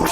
If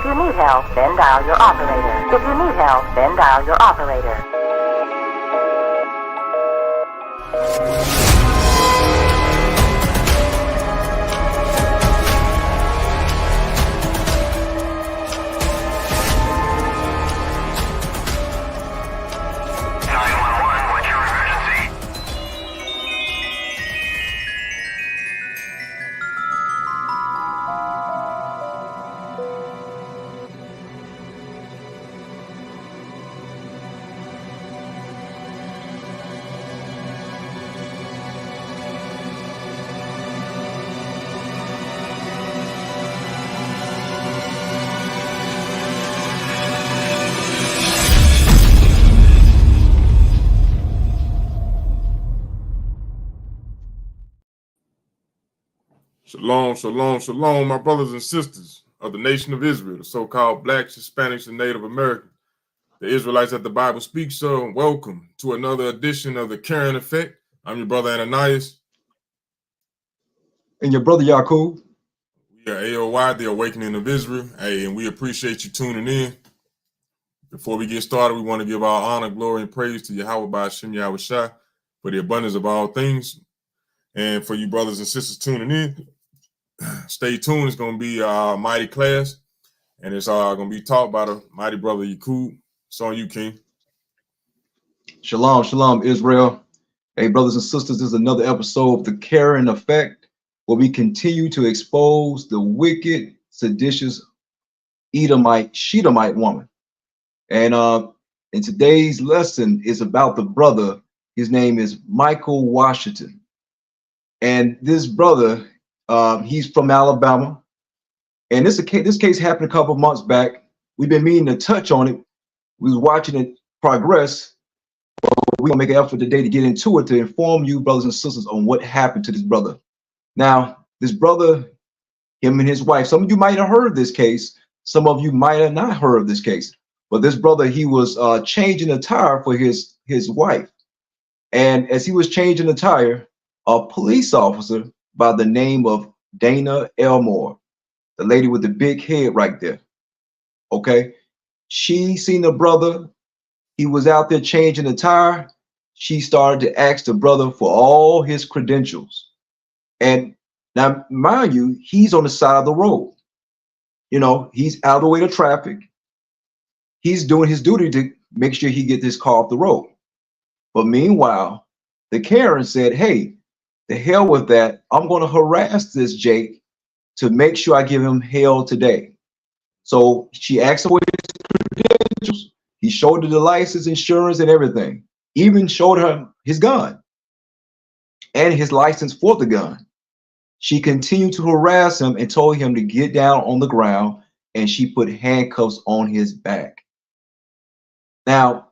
you need help, then dial your operator. If you need help, then dial your operator. Shalom, shalom, shalom, my brothers and sisters of the nation of Israel, the so-called blacks, Hispanics, and Native Americans, the Israelites that the Bible speaks of. Welcome to another edition of the Karen Effect. I'm your brother Ananias. And your brother Yakub. We are A.O.I, the Awakening of Israel. Hey, and we appreciate you tuning in. Before we get started, we want to give our honor, glory, and praise to Yahweh by Hashem Yahweh Shai for the abundance of all things. And for you brothers and sisters tuning in, stay tuned. It's going to be a mighty class, and it's going to be taught by the mighty brother Yakub. It's on you, King. Shalom, shalom, Israel. Hey, brothers and sisters, this is another episode of the Karen Effect, where we continue to expose the wicked, seditious Edomite, Shedomite woman. And in today's lesson is about the brother. His name is Michael Washington. And this brother, he's from Alabama. And this case happened a couple of months back. We've been meaning to touch on it. We was watching it progress. We're gonna make an effort today to get into it, to inform you, brothers and sisters, on what happened to this brother. Now, this brother, him and his wife, some of you might have heard of this case. Some of you might have not heard of this case. But this brother, he was changing a tire for his wife. And as he was changing the tire, a police officer by the name of Dana Elmore, the lady with the big head right there, okay? She seen the brother. He was out there changing the tire. She started to ask the brother for all his credentials. And now, mind you, he's on the side of the road. You know, he's out of the way of traffic. He's doing his duty to make sure he gets this car off the road. But meanwhile, the Karen said, hey, the hell with that. I'm going to harass this Jake to make sure I give him hell today. So she asked him for his credentials. He showed her the license, insurance, and everything. Even showed her his gun and his license for the gun. She continued to harass him and told him to get down on the ground, and she put handcuffs on his back. Now,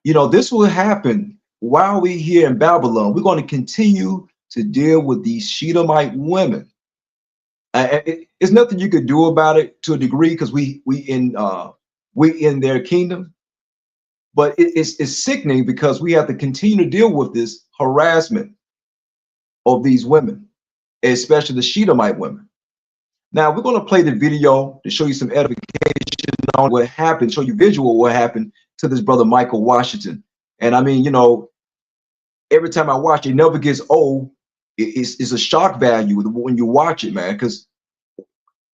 you know, this will happen while we're here in Babylon. We're going to continue to deal with these Shedomite women. It's nothing you could do about it to a degree, because we in their kingdom. But it's sickening, because we have to continue to deal with this harassment of these women, especially the Shedomite women. Now we're going to play the video to show you some edification on what happened, show you visual what happened to this brother Michael Washington. And I mean, you know, every time I watch it, never gets old. It's a shock value when you watch it, man. Because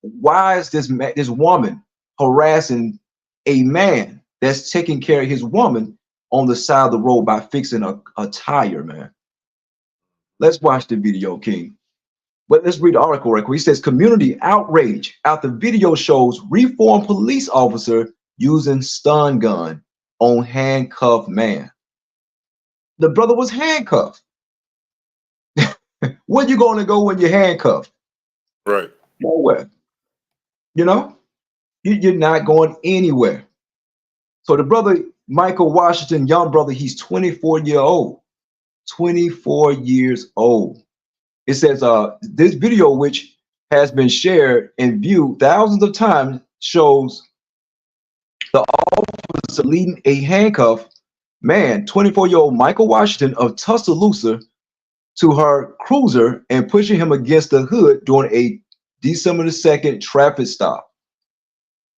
why is this woman harassing a man that's taking care of his woman on the side of the road by fixing a tire, man? Let's watch the video, King. But let's read the article right quick. He says, community outrage after video shows reformed police officer using stun gun on handcuffed man. The brother was handcuffed. Where you going to go when you're handcuffed? Right. Nowhere. You know, you're not going anywhere. So the brother, Michael Washington, young brother, he's 24 years old. 24 years old. It says this video, which has been shared and viewed thousands of times, shows the officer leading a handcuff man, 24-year-old Michael Washington of Tuscaloosa, to her cruiser and pushing him against the hood during a December the 2nd traffic stop.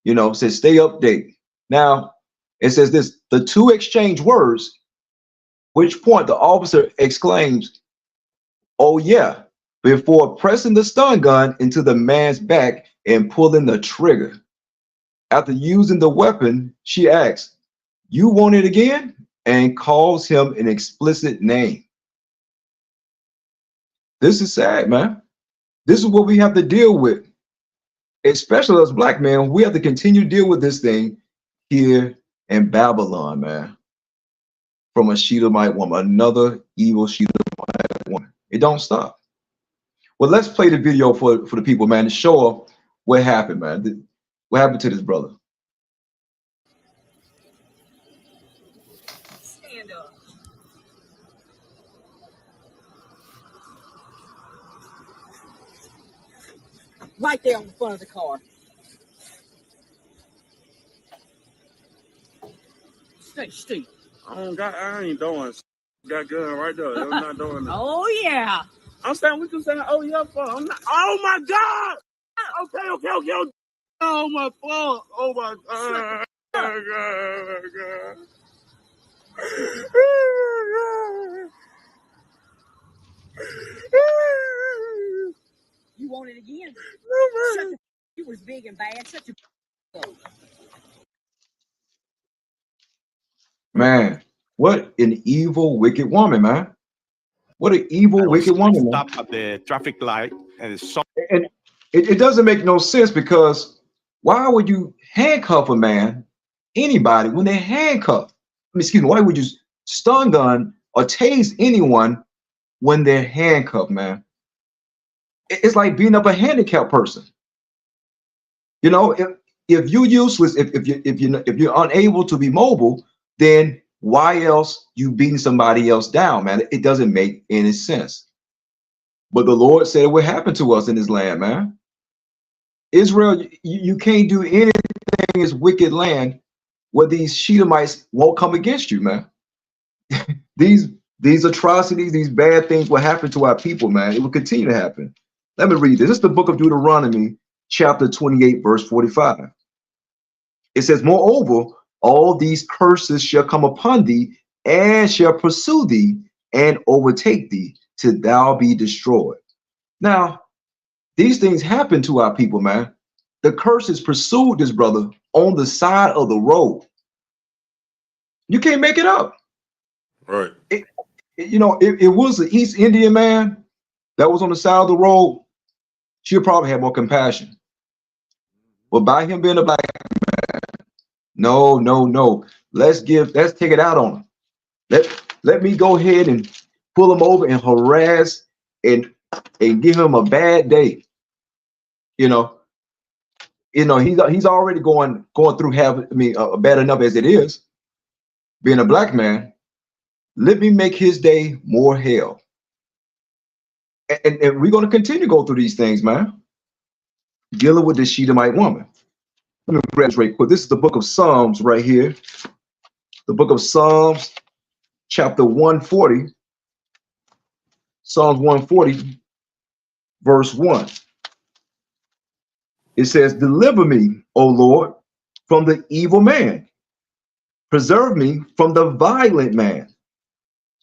You know, it says stay updated. Now, it says this, the two exchange words, which point the officer exclaims, "Oh yeah," before pressing the stun gun into the man's back and pulling the trigger. After using the weapon, she asks, "You want it again?" and calls him an explicit name. This is sad, man. This is what we have to deal with, especially as black men. We have to continue to deal with this thing here in Babylon, man. From a Shedomite woman, another evil Shedomite woman. It don't stop. Well, let's play the video for the people, man, to show up what happened, man. What happened to this brother? Stand up. Right there on the front of the car. Stay still. I ain't doing. Got gun right there. I'm not doing that. Oh yeah. I'm saying what you saying. Oh yeah, for. I'm not. Oh my God. Okay. Oh my fault. Oh my God. Oh God. You want it again? You was big and bad. Shut your Man, what an evil, wicked woman, man. What an evil, wicked woman. Stop at the traffic light and it's so. And it doesn't make no sense, because why would you handcuff a man, anybody, when they're handcuffed? Excuse me, why would you stun gun or tase anyone when they're handcuffed, man? It's like beating up a handicapped person. You know, if you're useless, if you're unable to be mobile, then why else you beating somebody else down, man? It doesn't make any sense. But the Lord said it would happen to us in this land, man. Israel, you can't do anything in this wicked land where these Shedomites won't come against you, man. These atrocities, these bad things will happen to our people, man. It will continue to happen. Let me read this. This is the book of Deuteronomy, chapter 28, verse 45. It says, "Moreover, all these curses shall come upon thee and shall pursue thee and overtake thee till thou be destroyed." Now, these things happen to our people, man. The curses pursued this brother on the side of the road. You can't make it up. Right. It was an East Indian man that was on the side of the road. She'll probably have more compassion. But by him being a black man, no. Let's take it out on him. Let me go ahead and pull him over and harass and give him a bad day. He's already going through bad enough as it is, being a black man. Let me make his day more hell. And we're going to continue to go through these things, man. Dealing with this Shedomite woman. Let me grab this right quick. This is the book of Psalms right here. The book of Psalms, chapter 140. Psalms 140, verse 1. It says, "Deliver me, O Lord, from the evil man. Preserve me from the violent man."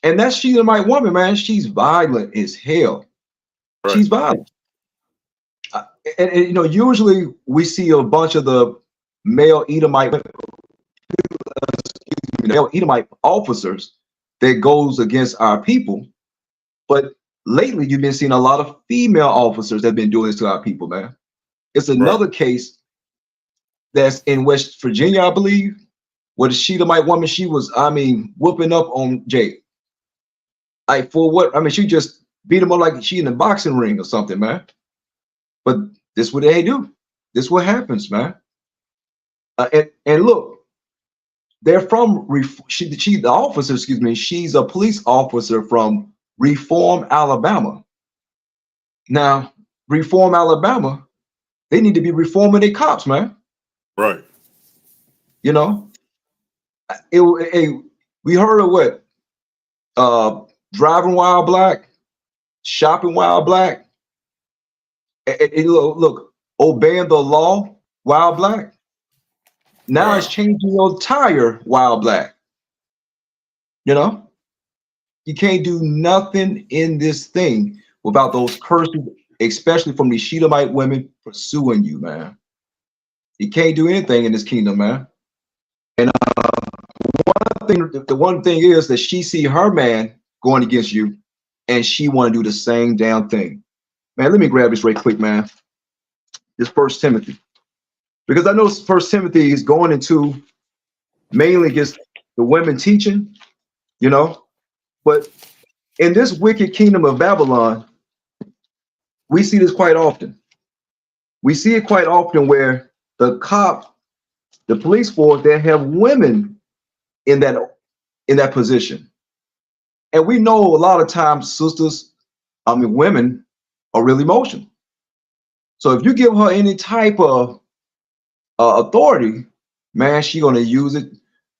And that Shedomite woman, man, she's violent as hell. Right. She's violent. And usually we see a bunch of the male Edomite officers that goes against our people. But lately you've been seeing a lot of female officers that have been doing this to our people, man. It's another case that's in West Virginia, I believe, where the Shedomite woman, she was, whooping up on Jay. For what? She just beat him up like she in a boxing ring or something, man. But this what they do. This what happens, man. And look, they're from the officer, excuse me. She's a police officer from Reform, Alabama. Now, Reform, Alabama, they need to be reforming their cops, man. Right. You know, we heard of what? Driving while black, shopping while black. Look, obeying the law while black. Now it's changing your tire while black. You know, you can't do nothing in this thing without those curses, especially from these Shedomite women pursuing you, man. You can't do anything in this kingdom, man. And the one thing is that she see her man going against you, and she want to do the same damn thing. Man, let me grab this right quick, man. This 1 Timothy, because I know 1 Timothy is going into mainly against the women teaching, you know, but in this wicked kingdom of Babylon, we see this quite often. We see it quite often where the police force, they have women in that position. And we know a lot of times women are really emotional. So if you give her any type of authority, man, she's going to use it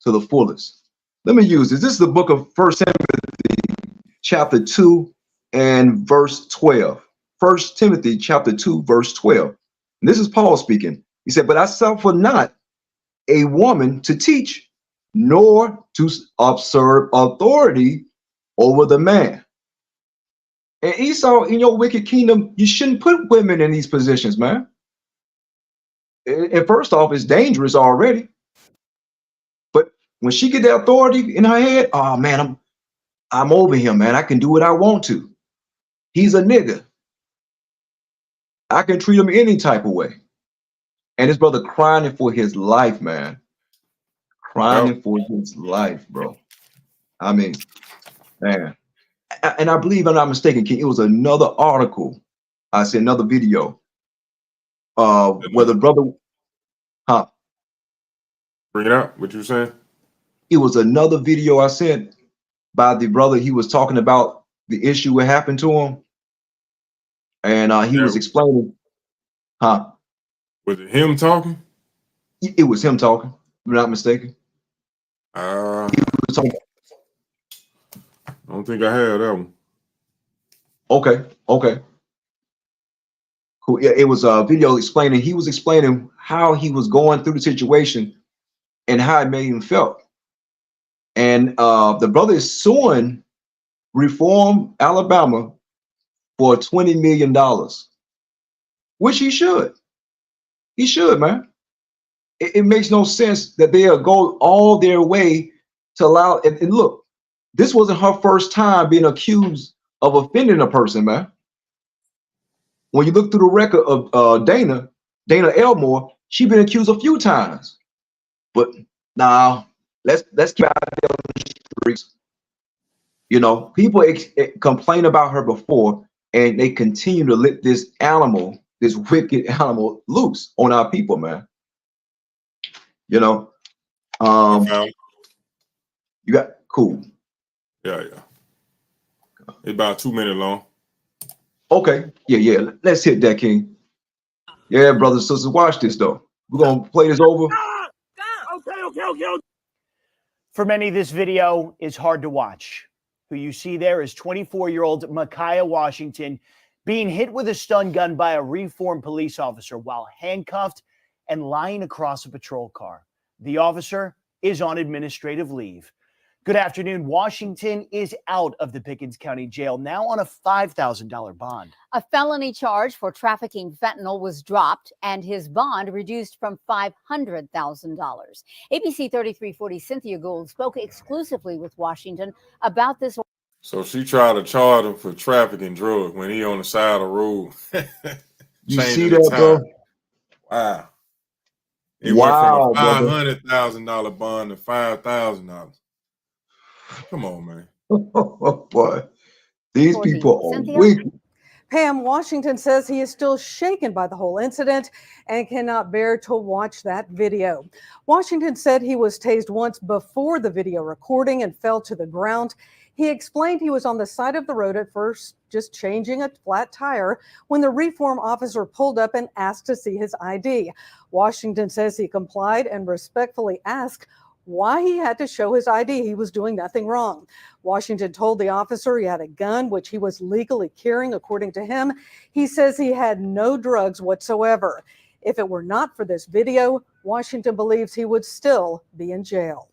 to the fullest. Let me use this. This is the book of 1 Timothy chapter 2 and verse 12. 1 Timothy chapter 2, verse 12. And this is Paul speaking. He said, but I suffer not a woman to teach, nor to observe authority over the man. And Esau, in your wicked kingdom, you shouldn't put women in these positions, man. And first off, it's dangerous already. But when she get the authority in her head, oh man, I'm over him, man. I can do what I want to. He's a nigga. I can treat him any type of way. And his brother crying for his life, man. Crying for his life, bro. I mean, man. And I believe I'm not mistaken, King, it was another article. I see another video. Where the brother, Bring it out. What you saying? it was another video I sent by the brother. He was talking about the issue what happened to him. And he was explaining, Was it him talking? It was him talking, if I'm not mistaken. He was talking. I don't think I had that one. Okay. Cool. Yeah, it was a video explaining, he was explaining how he was going through the situation and how it made him felt. And the brother is suing Reform, Alabama for $20 million, which he should. He should, man. It makes no sense that they'll go all their way to allow, and look, this wasn't her first time being accused of offending a person, man. When you look through the record of Dana Elmore, she's been accused a few times. But now, let's keep out there on the streets. You know, people complain about her before, and they continue to let this wicked animal loose on our people, man. You know, you got cool. Yeah. It's about 2 minutes long. Okay, yeah. Let's hit that, King. Yeah, brothers and sisters, watch this though. We're gonna play this over. Okay. For many, this video is hard to watch. Who you see there is 24-year-old Micah Washington being hit with a stun gun by a Reform police officer while handcuffed and lying across a patrol car. The officer is on administrative leave. Good afternoon. Washington is out of the Pickens County Jail, now on a $5,000 bond. A felony charge for trafficking fentanyl was dropped and his bond reduced from $500,000. ABC 3340 Cynthia Gould spoke exclusively with Washington about this. So she tried to charge him for trafficking drugs when he on the side of the road. You see that, bro? Wow. It went from a $500,000 bond to $5,000. Come on, man. Boy. These reporting. people are Cynthia? wicked. Pam, Washington says he is still shaken by the whole incident and cannot bear to watch that video. Washington said he was tased once before the video recording and fell to the ground. He explained he was on the side of the road at first, just changing a flat tire, when the reform officer pulled up and asked to see his ID. Washington says he complied and respectfully asked why he had to show his ID. He was doing nothing wrong. Washington told the officer he had a gun, which he was legally carrying, according to him. He says he had no drugs whatsoever. If it were not for this video, Washington believes he would still be in jail.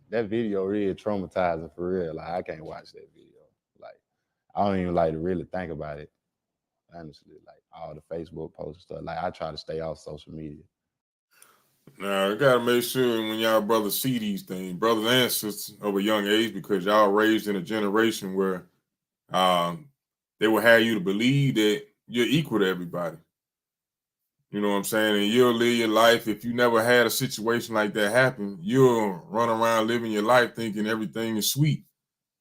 That video really traumatizing for real. Like, I can't watch that video. Like, I don't even like to really think about it. Honestly, like all the Facebook posts and stuff. Like, I try to stay off social media. Now, you gotta make sure when y'all brothers see these things, brothers and sisters of a young age, because y'all raised in a generation where they will have you to believe that you're equal to everybody. You know what I'm saying? And you'll live your life. If you never had a situation like that happen, you'll run around living your life thinking everything is sweet.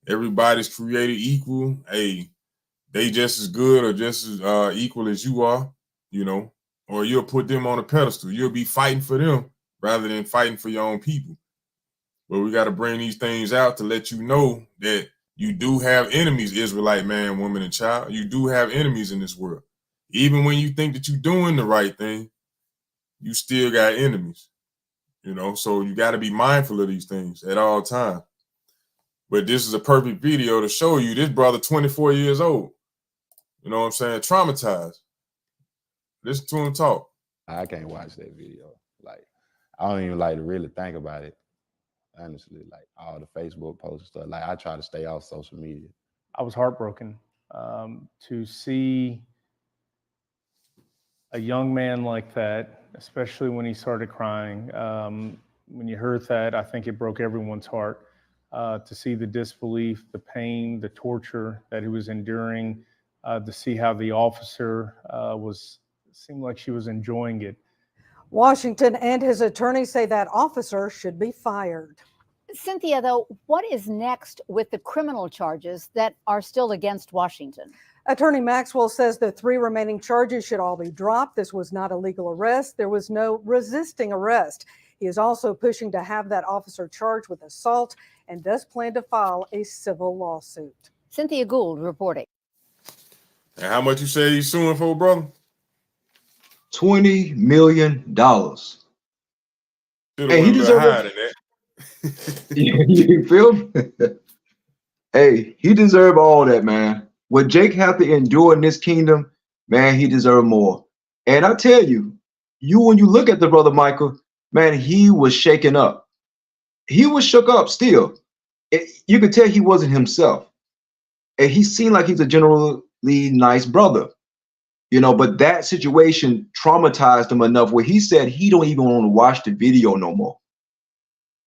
Everybody's created equal. Hey, they just as good or just as equal as you are, you know, or you'll put them on a pedestal. You'll be fighting for them rather than fighting for your own people. But we got to bring these things out to let you know that you do have enemies, Israelite man, woman, and child. You do have enemies in this world. Even when you think that you're doing the right thing, you still got enemies, you know? So you got to be mindful of these things at all times. But this is a perfect video to show you this brother, 24 years old. You know what I'm saying? Traumatized. Listen to him talk. I can't watch that video. Like, I don't even like to really think about it. Honestly, like all the Facebook posts and stuff. Like, I try to stay off social media. I was heartbroken to see a young man like that, especially when he started crying. When you heard that, I think it broke everyone's heart to see the disbelief, the pain, the torture that he was enduring, to see how the officer seemed like she was enjoying it. Washington and his attorney say that officer should be fired. Cynthia, though, what is next with the criminal charges that are still against Washington? Attorney Maxwell says the 3 remaining charges should all be dropped. This was not a legal arrest. There was no resisting arrest. He is also pushing to have that officer charged with assault and does plan to file a civil lawsuit. Cynthia Gould reporting. And how much you say he's suing for, brother? $20 million. Hey, he deserves higher than that. You feel me? Hey, he deserves all that, man. What Jake have to endure in this kingdom, man, he deserves more. And I tell you, when you look at the brother Michael, man, he was shaken up. He was shook up still. You could tell he wasn't himself. And he seemed like he's a generally nice brother, you know, but that situation traumatized him enough where he said he don't even want to watch the video no more.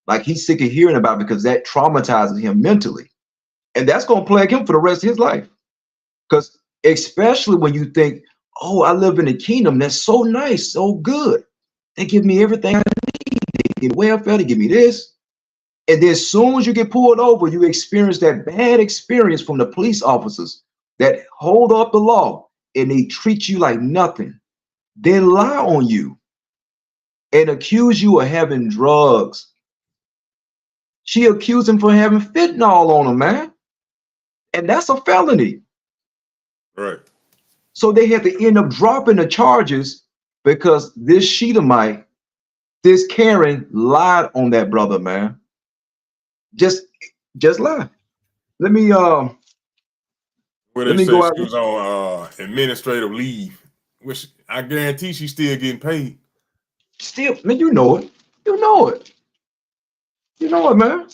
Like, he's sick of hearing about it because that traumatizes him mentally. And that's going to plague him for the rest of his life. Because especially when you think, oh, I live in a kingdom that's so nice, so good. They give me everything I need. They give me welfare, they give me this. And then as soon as you get pulled over, you experience that bad experience from the police officers that hold up the law and they treat you like nothing. Then lie on you and accuse you of having drugs. She accused him for having fentanyl on him, man. And that's a felony. Right. So they had to end up dropping the charges because this Shedomite, this Karen, lied on that brother, man. Just lie. Let me Well, let they me say go out. she was on administrative leave, which I guarantee she's still getting paid. Still, man, you know it. You know it. You know it, man.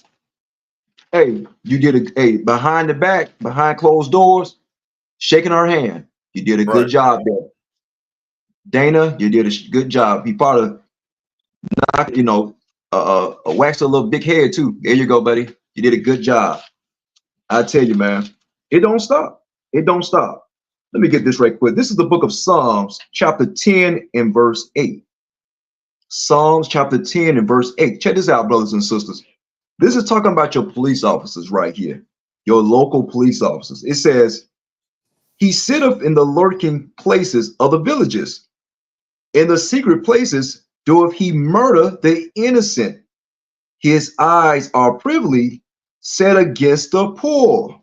Hey, you did behind the back, behind closed doors, shaking her hand. You did a good job there. Dana, you did a good job. You probably knocked, waxed a little big head too. There you go, buddy. You did a good job. I tell you, man, it don't stop. It don't stop. Let me get this right quick. This is the book of Psalms, chapter 10 and verse 8. Psalms chapter 10 and verse 8. Check this out, brothers and sisters. This is talking about your police officers right here. your local police officers. It says, he sitteth in the lurking places of the villages. In the secret places doeth he murder the innocent. His eyes are privily set against the poor.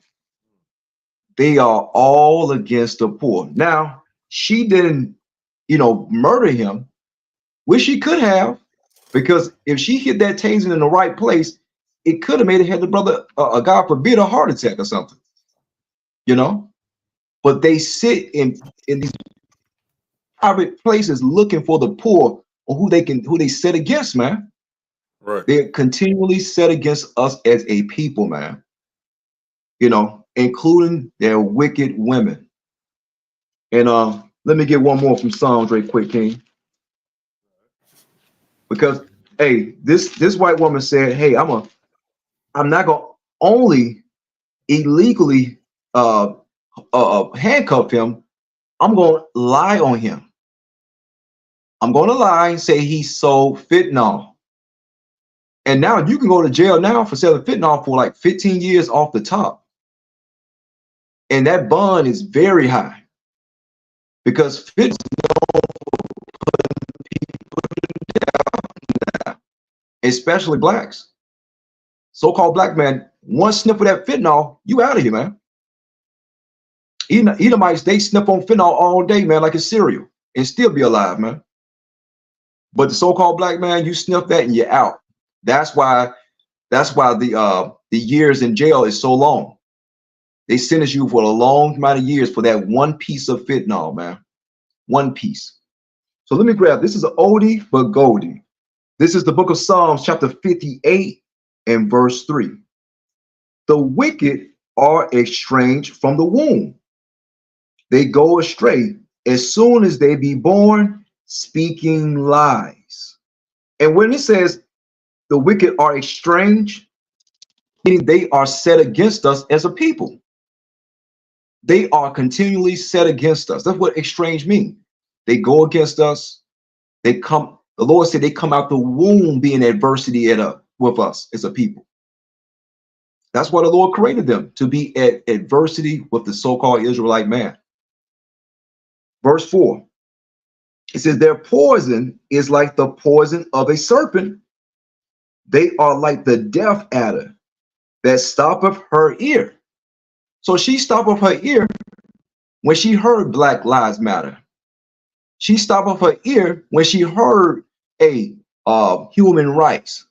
They are all against the poor. Now, she didn't, murder him, which she could have, because if she hit that taser in the right place, it could have made it had the brother, God forbid, a heart attack or something, But they sit in these private places looking for the poor or who they set against, man. Right. They're continually set against us as a people, man. Including their wicked women. And let me get one more from Psalms right quick, King. Because hey, this white woman said, hey, I'm not gonna only illegally handcuff him, I'm gonna lie on him. I'm gonna lie and say he sold fentanyl. And now you can go to jail now for selling fentanyl for like 15 years off the top. And that bond is very high because fentanyl, especially blacks, so-called black man, one sniff of that fentanyl, you out of here, man. Edomites, they sniff on fentanyl all day, man, like it's cereal, and still be alive, man. But the so-called black man, you sniff that and you're out. That's why the years in jail is so long. They sentence you for a long amount of years for that one piece of fentanyl, man. One piece. So let me grab, this is an oldie but goldie. This is the book of Psalms, chapter 58 and verse 3. The wicked are estranged from the womb. They go astray as soon as they be born, speaking lies. And when it says the wicked are estranged, meaning they are set against us as a people. They are continually set against us. That's what estranged means. They go against us. They come, the Lord said they come out the womb being adversity with us as a people. That's why the Lord created them, to be at adversity with the so-called Israelite man. Verse 4, it says, their poison is like the poison of a serpent. They are like the deaf adder that stoppeth her ear. So she stopped her ear when she heard Black Lives Matter. She stopped her ear when she heard human rights,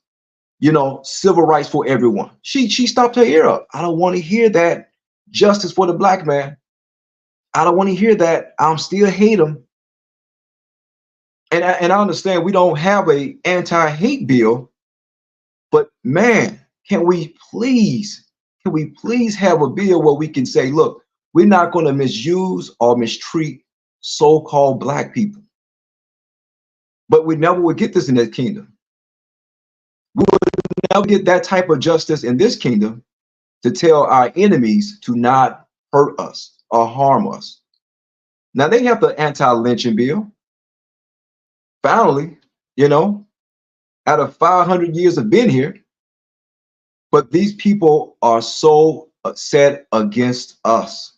civil rights for everyone. She stopped her ear up. I don't want to hear that justice for the black man. I don't want to hear that. I'm still hate him. And I understand we don't have a anti-hate bill, but man, can we please have a bill where we can say, look, we're not going to misuse or mistreat so-called black people. But we never would get this in that kingdom. We would never get that type of justice in this kingdom to tell our enemies to not hurt us or harm us. Now they have the anti-lynching bill. Finally, out of 500 years of being here, but these people are so set against us.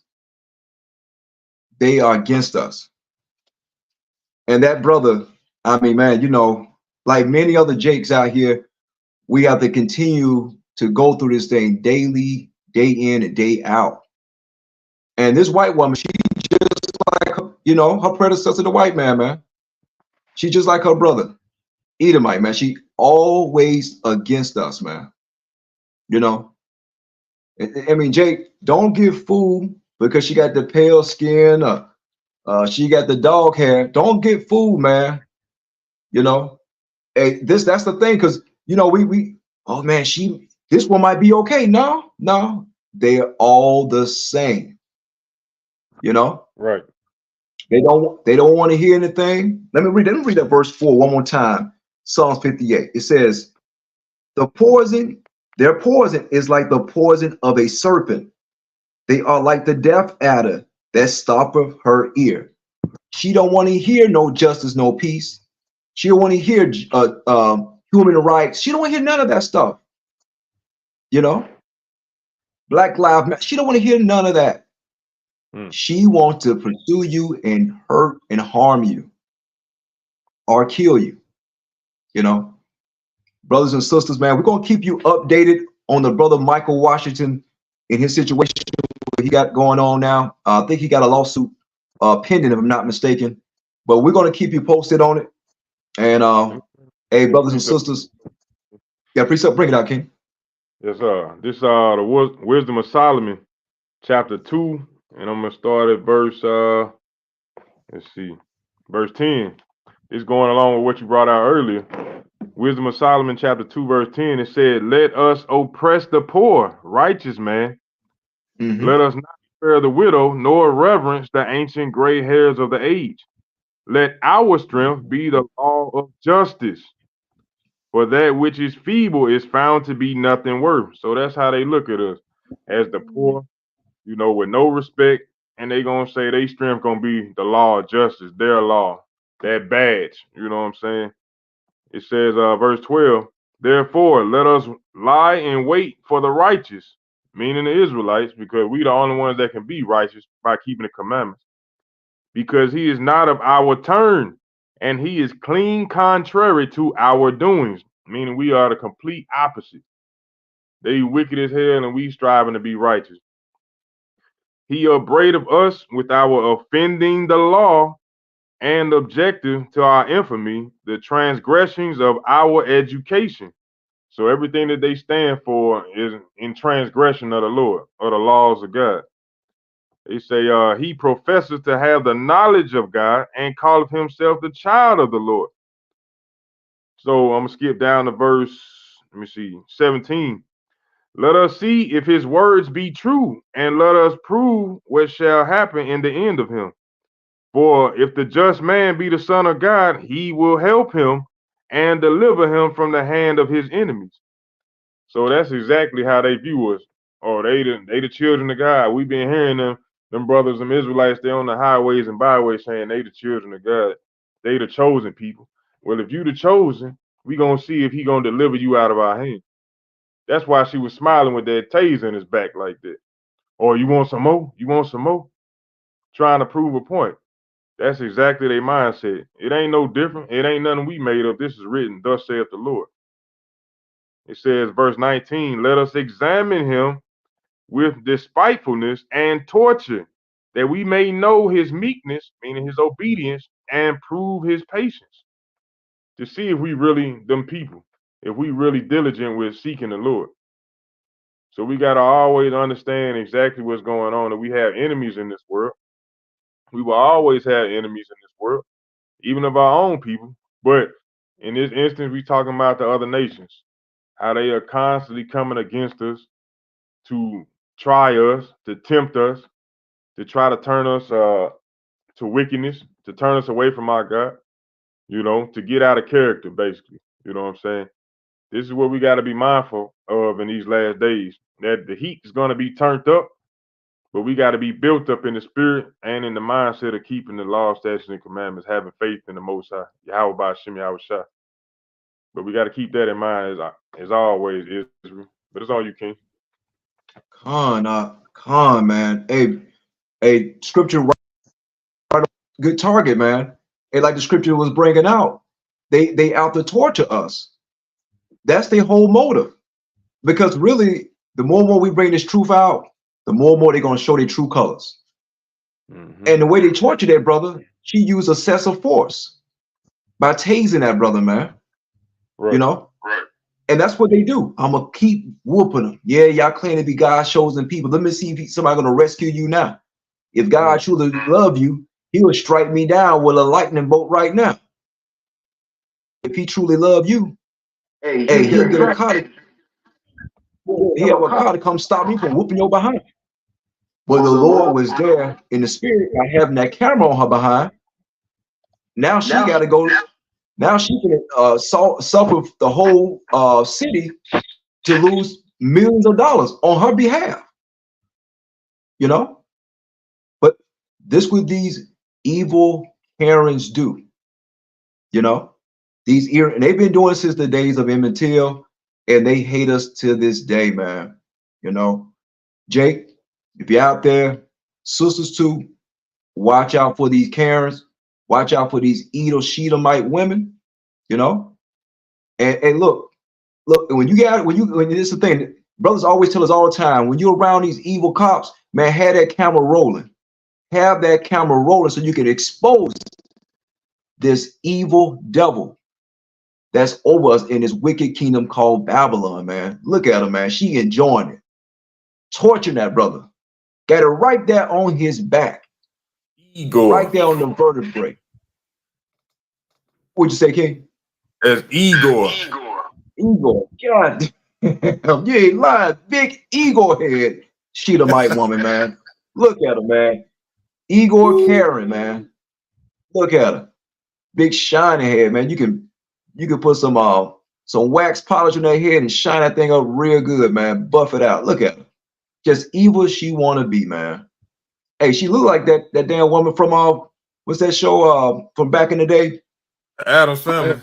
They are against us. And that brother, I mean, man, like many other Jakes out here, we have to continue to go through this thing daily, day in and day out. And this white woman, she just like, her predecessor, the white man. She just like her brother, Edomite, man. She always against us, man. I mean, Jake, don't get fooled because she got the pale skin, she got the dog hair. Don't get fooled, man. Hey, that's the thing, because we oh man, this one might be okay. No, they're all the same. Right. They don't want to hear anything. Let me read that verse 4 one more time. Psalms 58. It says, their poison is like the poison of a serpent. They are like the deaf adder that stoppeth her ear. She don't want to hear no justice, no peace. She don't want to hear human rights. She don't want to hear none of that stuff. Black Lives Matter. She don't want to hear none of that. She wants to pursue you and hurt and harm you or kill you. You know, brothers and sisters, man, we're gonna keep you updated on the brother Michael Washington in his situation, what he got going on now. I think he got a lawsuit pending, if I'm not mistaken. But we're gonna keep you posted on it. And hey, brothers and sisters, yeah, precept, bring it out, King. Yes, sir. This the Wisdom of Solomon, chapter 2, and I'm gonna start at verse let's see, verse 10. It's going along with what you brought out earlier. Wisdom of Solomon, chapter 2, verse 10. It said, "Let us oppress the poor, righteous man. Let us not spare the widow, nor reverence the ancient gray hairs of the age. Let our strength be the law of justice. For that which is feeble is found to be nothing worth." So that's how they look at us, as the poor, you know, with no respect, and they gonna say their strength gonna be the law of justice, their law, that badge. You know what I'm saying? It says, verse 12, "Therefore let us lie in wait for the righteous," meaning the Israelites, because we the only ones that can be righteous by keeping the commandments. "Because he is not of our turn, and he is clean contrary to our doings," meaning we are the complete opposite. They wicked as hell, and we striving to be righteous. "He upbraided us with our offending the law, and objective to our infamy, the transgressions of our education." So everything that they stand for is in transgression of the Lord, or the laws of God. They say, "He professes to have the knowledge of God, and calleth himself the child of the Lord." So I'm gonna skip down to verse, let me see, 17. "Let us see if his words be true, and let us prove what shall happen in the end of him. For if the just man be the son of God, he will help him and deliver him from the hand of his enemies." So that's exactly how they view us. Oh, they the children of God. We've been hearing them brothers, them Israelites, they on the highways and byways saying they the children of God. They the chosen people. Well, if you the chosen, we gonna see if he gonna deliver you out of our hand. That's why she was smiling with that taser in his back like that. "Oh, you want some more? You want some more?" Trying to prove a point. That's exactly their mindset. It ain't no different. It ain't nothing we made up. This is written, "Thus saith the Lord." It says, verse 19, "Let us examine him with despitefulness and torture, that we may know his meekness," meaning his obedience, "and prove his patience," to see if we really them people, if we really diligent with seeking the Lord. So we got to always understand exactly what's going on, and we have enemies in this world. We will always have enemies in this world, even of our own people. But in this instance, we talking about the other nations, how they are constantly coming against us to try us, to tempt us, to try to turn us to wickedness, to turn us away from our God, you know, to get out of character, basically. You know what I'm saying? This is what we got to be mindful of in these last days, that the heat is going to be turned up, but we got to be built up in the spirit and in the mindset of keeping the law, statutes, and commandments, having faith in the Most High, Yahweh by Shem Yahweh Shah. But we got to keep that in mind as always, Israel. But it's all you, King. Con, man. Hey, scripture right, good target, man. Hey, like the scripture was bringing out, they out to torture us. That's their whole motive. Because really, the more and more we bring this truth out, the more and more they're gonna show their true colors. And the way they torture that brother, she used excessive force by tasing that brother, man. Right. You know? Right. And that's what they do. I'm gonna keep whooping them. Yeah, y'all claim to be God's chosen people. Let me see if somebody gonna rescue you now. If God truly love you, he would strike me down with a lightning bolt right now. If he truly love you, hey, he'll get a car to come stop me from whooping your behind. But the Lord was there in the spirit by having that camera on her behind. Now she got to go. Now she can suffer the whole city to lose millions of dollars on her behalf. You know, but this what these evil Karens do. You know, and they've been doing it since the days of Emmett Till, and they hate us to this day, man. You know, Jake, if you're out there, sisters too, watch out for these Karens. Watch out for these Shedomite women, you know. And look, when this is the thing, brothers always tell us all the time, when you're around these evil cops, man, have that camera rolling. Have that camera rolling so you can expose this evil devil that's over us in this wicked kingdom called Babylon, man. Look at her, man. She enjoying it. Torturing that brother. Got it right there on his back. Igor. Right there on the vertebrae. What'd you say, King? That's Igor. Igor. God damn. You ain't lying. Big Igor head. Shedomite woman, man. Look at her, man. Igor Karen, man. Look at her. Big shiny head, man. You can put some wax polish on that head and shine that thing up real good, man. Buff it out. Look at her. Just evil she wanna be, man. Hey, she look like that damn woman from what's that show from back in the day? Addams Family.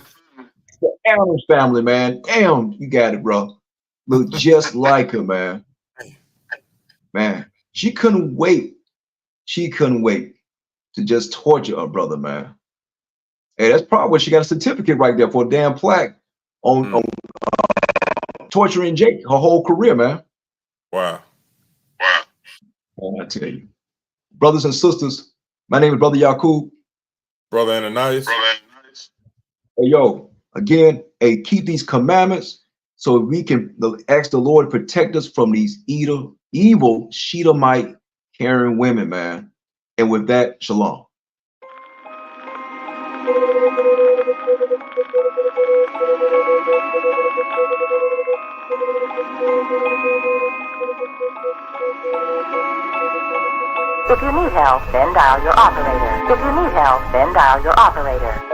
The Addams Family, man. Damn, you got it, bro. Look just like her, man. Man, she couldn't wait. She couldn't wait to just torture her brother, man. Hey, that's probably what she got a certificate right there for a damn plaque on torturing Jake her whole career, man. Wow. I tell you, brothers and sisters, my name is Brother Yakub. Brother Ananias. Hey, yo, again, hey, keep these commandments so we can ask the Lord to protect us from these evil Shedomite Karen women, man. And with that, shalom. If you need help, then dial your operator. If you need help, then dial your operator.